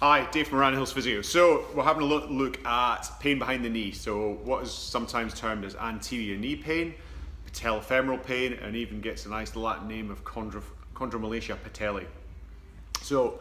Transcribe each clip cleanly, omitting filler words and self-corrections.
Hi, Dave from Arana Physio. So we're having a look at pain behind the knee. So what is sometimes termed as anterior knee pain, patellofemoral pain, and even gets a nice Latin name of chondromalacia patellae. So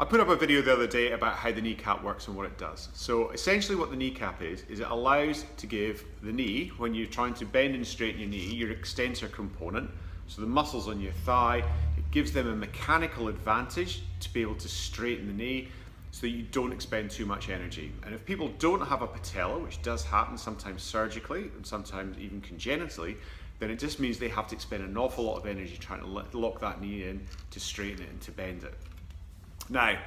I put up a video the other day about how the kneecap works and what it does. So essentially what the kneecap is it allows to give the knee, when you're trying to bend and straighten your knee, your extensor component, so the muscles on your thigh, it gives them a mechanical advantage to be able to straighten the knee so that you don't expend too much energy. And if people don't have a patella, which does happen sometimes surgically and sometimes even congenitally, then it just means they have to expend an awful lot of energy trying to lock that knee in to straighten it and to bend it. Now,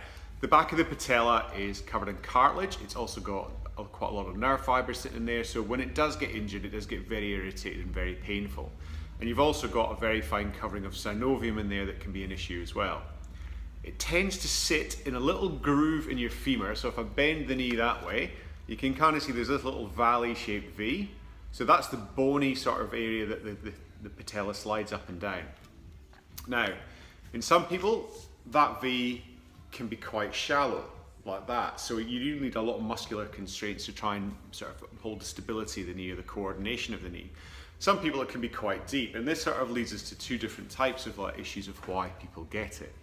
the back of the patella is covered in cartilage. It's also got quite a lot of nerve fibers sitting in there, so when it does get injured, it does get very irritated and very painful. And you've also got a very fine covering of synovium in there that can be an issue as well. It tends to sit in a little groove in your femur, so if I bend the knee that way, you can kind of see there's this little valley-shaped V. So that's the bony sort of area that the patella slides up and down. Now, in some people, that V can be quite shallow, like that. So you do need a lot of muscular constraints to try and sort of hold the stability of the knee or the coordination of the knee. Some people it can be quite deep, and this sort of leads us to two different types of issues of why people get it.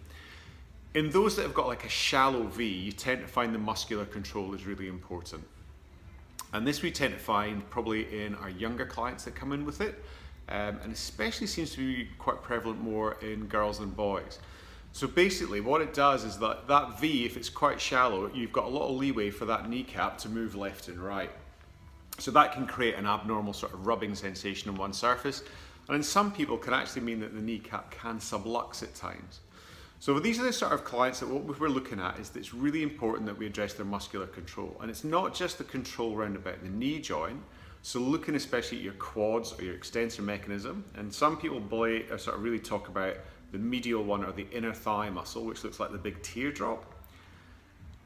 In those that have got like a shallow V, you tend to find the muscular control is really important. And this we tend to find probably in our younger clients that come in with it, and especially seems to be quite prevalent more in girls than boys. So basically what it does is that V, if it's quite shallow, you've got a lot of leeway for that kneecap to move left and right. So that can create an abnormal sort of rubbing sensation on one surface, and in some people can actually mean that the kneecap can sublux at times. So these are the sort of clients that what we're looking at is that it's really important that we address their muscular control. And it's not just the control around about the knee joint, so looking especially at your quads or your extensor mechanism, and some people sort of really talk about the medial one or the inner thigh muscle, which looks like the big teardrop.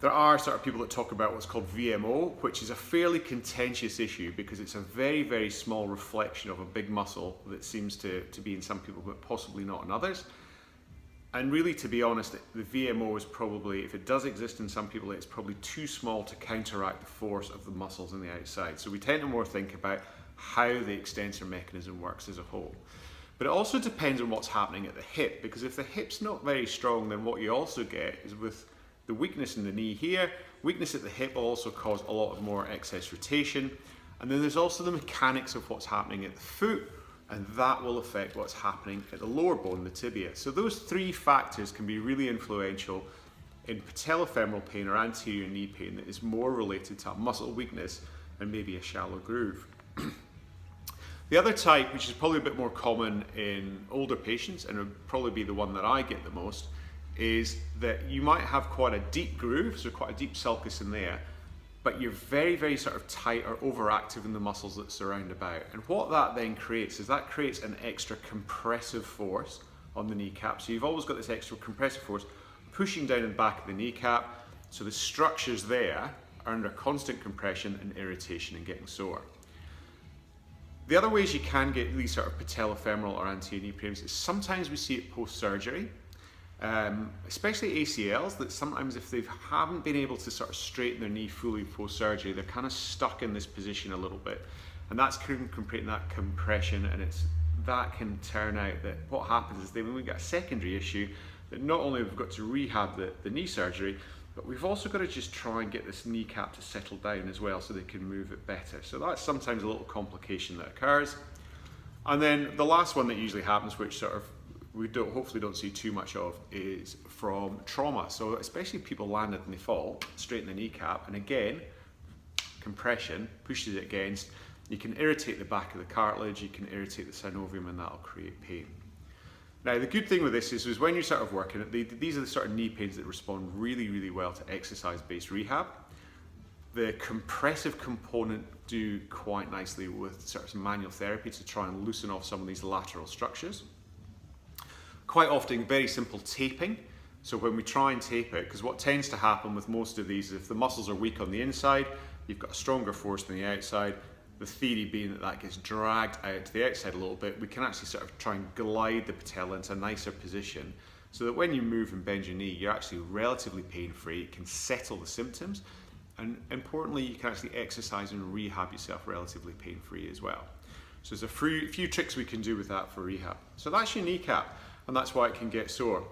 There are sort of people that talk about what's called VMO, which is a fairly contentious issue because it's a very, very small reflection of a big muscle that seems to be in some people, but possibly not in others. And really, to be honest, the VMO is probably, if it does exist in some people, it's probably too small to counteract the force of the muscles on the outside. So we tend to more think about how the extensor mechanism works as a whole. But it also depends on what's happening at the hip, because if the hip's not very strong, then what you also get is with the weakness in the knee here, weakness at the hip will also cause a lot of more excess rotation. And then there's also the mechanics of what's happening at the foot, and that will affect what's happening at the lower bone, the tibia. So those three factors can be really influential in patellofemoral pain or anterior knee pain that is more related to muscle weakness and maybe a shallow groove. The other type, which is probably a bit more common in older patients and would probably be the one that I get the most, is that you might have quite a deep groove, so quite a deep sulcus in there, but you're very, very sort of tight or overactive in the muscles that surround about. And what that then creates is that creates an extra compressive force on the kneecap. So you've always got this extra compressive force pushing down the back of the kneecap, so the structures there are under constant compression and irritation and getting sore. The other ways you can get these sort of patellofemoral or anterior knee pains is sometimes we see it post-surgery. Especially ACLs, that sometimes if they haven't been able to sort of straighten their knee fully post-surgery, they're kind of stuck in this position a little bit, and that's creating that compression, and that can turn out that what happens is when we get a secondary issue, that not only have we got to rehab the knee surgery, but we've also got to just try and get this kneecap to settle down as well so they can move it better. So that's sometimes a little complication that occurs. And then the last one that usually happens, which sort of we hopefully don't see too much of, is from trauma. So especially if people landed and they fall, straighten the kneecap, and again, compression pushes it against, you can irritate the back of the cartilage, you can irritate the synovium, and that'll create pain. Now, the good thing with this is when you're sort of working it, these are the sort of knee pains that respond really, really well to exercise-based rehab. The compressive component do quite nicely with sort of some manual therapy to try and loosen off some of these lateral structures. Quite often very simple taping. So when we try and tape it, because what tends to happen with most of these is if the muscles are weak on the inside, you've got a stronger force than the outside. The theory being that that gets dragged out to the outside a little bit, we can actually sort of try and glide the patella into a nicer position so that when you move and bend your knee, you're actually relatively pain-free. It can settle the symptoms, and importantly, you can actually exercise and rehab yourself relatively pain-free as well. So there's a few tricks we can do with that for rehab. So that's your kneecap, and that's why it can get sore.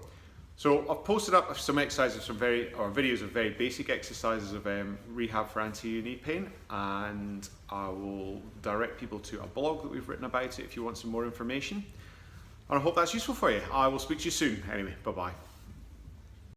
So I've posted up some exercises, videos of very basic exercises of rehab for anterior knee pain, and I will direct people to a blog that we've written about it if you want some more information. And I hope that's useful for you. I will speak to you soon. Anyway, bye-bye.